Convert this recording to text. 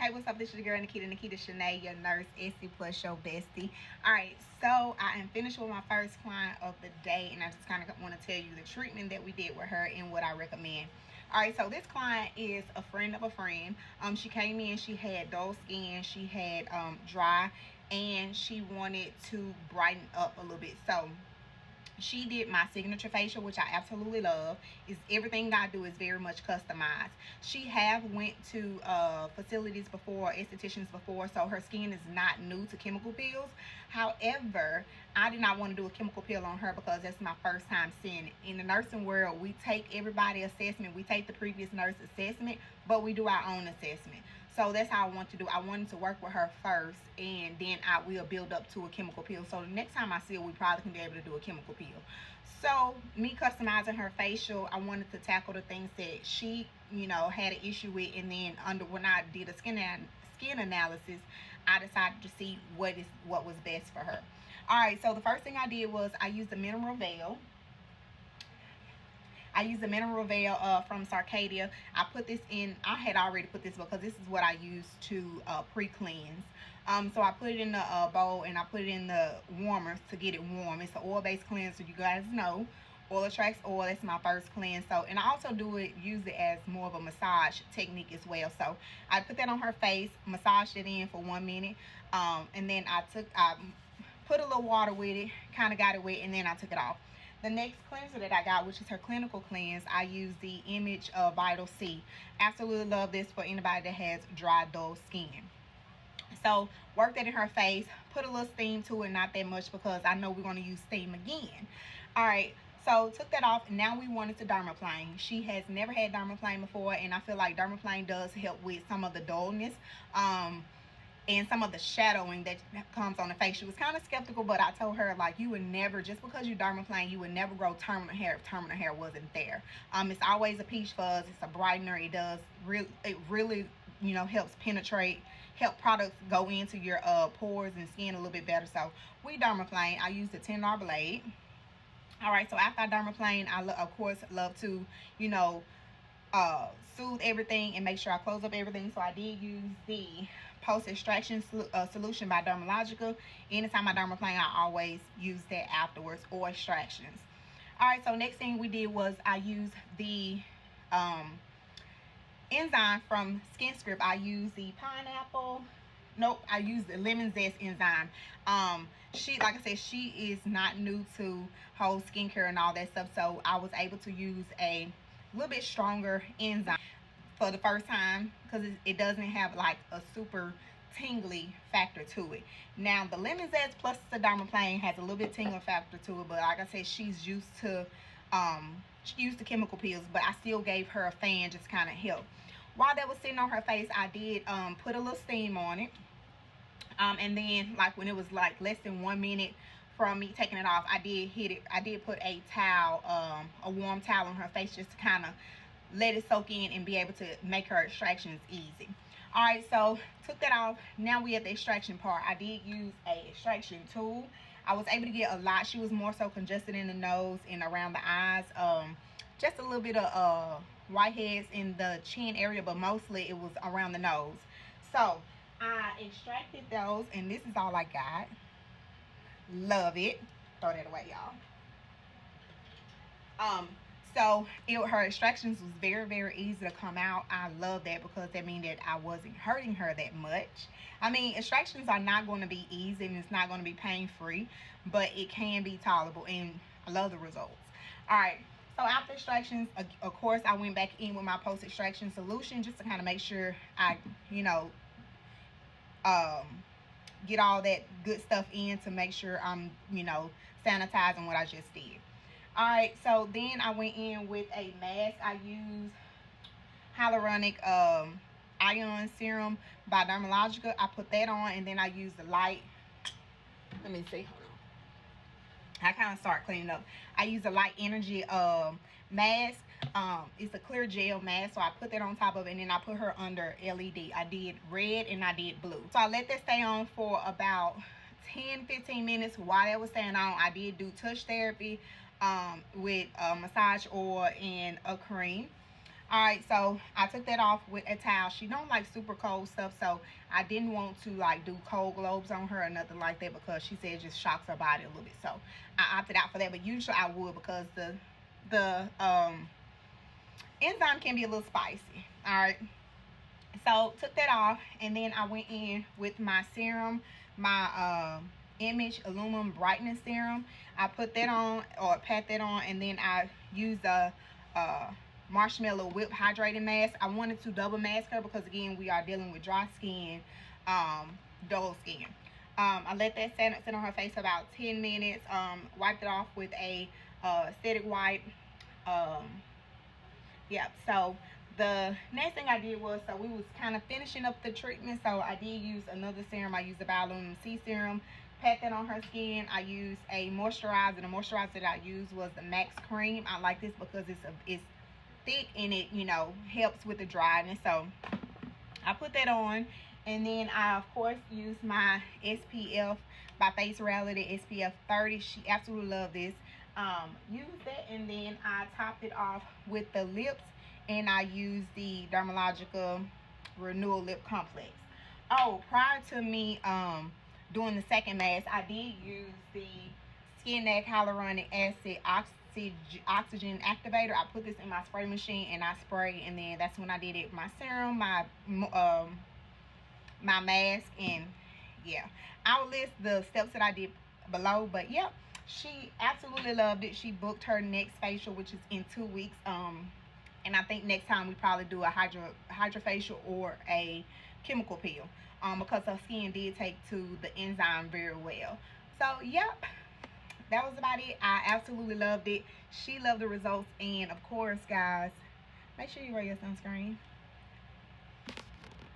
Hey, what's up? This is your girl Nikita Shanae, your nurse, Essie plus your bestie. Alright, so I am finished with my first client of the day, and I just kind of want to tell you the treatment that we did with her and what I recommend. Alright, so this client is a friend of a friend. She came in, she had dull skin, she had dry, and she wanted to brighten up a little bit. So she did my signature facial, which I absolutely love. Is everything I do is very much customized. She have went to facilities before, estheticians before, so her skin is not new to chemical peels. However, I did not want to do a chemical peel on her because that's my first time seeing it. In the nursing world, we take everybody's assessment, we take the previous nurse assessment, but we do our own assessment. So that's how I want to do. I wanted to work with her first, and then I will build up to a chemical peel. So the next time I see her, we probably can be able to do a chemical peel. So me customizing her facial, I wanted to tackle the things that she, had an issue with, and then when I did a skin analysis, I decided to see what was best for her. All right. So the first thing I did was I used the mineral veil. I use the mineral veil from Sarcadia. I put this in, I had already put this because this is what I use to pre-cleanse. So I put it in the bowl, and I put it in the warmer to get it warm. It's an oil-based cleanser, you guys know. Oil attracts oil. That's my first cleanse. So, and I also use it as more of a massage technique as well. So I put that on her face, massaged it in for 1 minute, and then I put a little water with it, kind of got it wet, and then I took it off. The next cleanser that I got, which is her clinical cleanse, I use the Image of Vital C. Absolutely love this for anybody that has dry, dull skin. So work that in her face, put a little steam to it, not that much because I know we're going to use steam again. All right. So took that off, and now we wanted to dermaplane. She has never had dermaplane before, and I feel like dermaplane does help with some of the dullness. And some of the shadowing that comes on the face. She was kind of skeptical, but I told her, like, you would never, just because you dermaplane, you would never grow terminal hair if terminal hair wasn't there. It's always a peach fuzz. It's a brightener. It really helps penetrate, help products go into your pores and skin a little bit better. So we dermaplane. I use the $10 blade. All right, so after I dermaplane, I of course love to soothe everything and make sure I close up everything. So I did use the post extraction solution by Dermalogica. Anytime I dermaplane, I always use that afterwards, or extractions. All right, so next thing we did was I used the enzyme from Skin Script. I used the pineapple. Nope, I used the lemon zest enzyme. She, like I said, she is not new to whole skincare and all that stuff, so I was able to use a little bit stronger enzyme for the first time because it doesn't have like a super tingly factor to it. Now the lemon zest plus the dermaplane has a little bit tingling factor to it, but like I said, she's used to chemical peels, but I still gave her a fan just kind of help. While that was sitting on her face, I did put a little steam on it, and then like when it was like less than 1 minute from me taking it off, I did put a towel, a warm towel on her face, just to kind of let it soak in and be able to make her extractions easy. All right, so took that off. Now we at the extraction part. I did use a extraction tool. I was able to get a lot. She was more so congested in the nose and around the eyes, just a little bit of whiteheads in the chin area, but mostly it was around the nose. So I extracted those, and this is all I got. Love it. Throw that away, y'all. So her extractions was very, very easy to come out. I love that because that means that I wasn't hurting her that much. I mean, extractions are not going to be easy, and it's not going to be pain-free, but it can be tolerable, and I love the results. All right. So after extractions, of course, I went back in with my post-extraction solution just to kind of make sure I, get all that good stuff in to make sure I'm, sanitizing what I just did. All right, so then I went in with a mask. I used hyaluronic ion serum by Dermalogica. I put that on, and then I used the light. Let me see. Hold on. I kind of start cleaning up. I use a light energy mask. It's a clear gel mask, so I put that on top of it, and then I put her under LED. I did red and I did blue. So I let that stay on for about 10-15 minutes. While that was staying on, I did do touch therapy with massage oil and a cream. All right, so I took that off with a towel. She don't like super cold stuff, so I didn't want to like do cold globes on her or nothing like that, because she said it just shocks her body a little bit. So I opted out for that, but usually I would, because the enzyme can be a little spicy. All right, so took that off, and then I went in with my serum, my Image Aluminum Brightening Serum. I put that on, or pat that on, and then I used a Marshmallow Whip Hydrating Mask. I wanted to double mask her because, again, we are dealing with dry skin, dull skin. I let that sit on her face for about 10 minutes. Wiped it off with a acidic wipe. Um, yeah, so the next thing I did was, so we was kind of finishing up the treatment, so I did use another serum. I used the Bioaluminum C serum, pat that on her skin. I used a moisturizer. The moisturizer that I used was the Max Cream. I like this because it's thick, and it, you know, helps with the dryness. So I put that on, and then I of course used my SPF by Face Reality SPF 30. She absolutely loved this. Used that, and then I topped it off with the lips, and I used the Dermalogica Renewal Lip Complex. Oh, prior to me doing the second mask, I did use the Skin Neck Hyaluronic Acid Oxygen Activator. I put this in my spray machine, and I spray, and then that's when I did it. My serum, my mask, and yeah, I'll list the steps that I did below. But yep, she absolutely loved it. She booked her next facial, which is in 2 weeks. And I think next time we probably do a hydrofacial or a chemical peel, because her skin did take to the enzyme very well. So yep, that was about it. I absolutely loved it. She loved the results, and of course, guys, make sure you wear your sunscreen.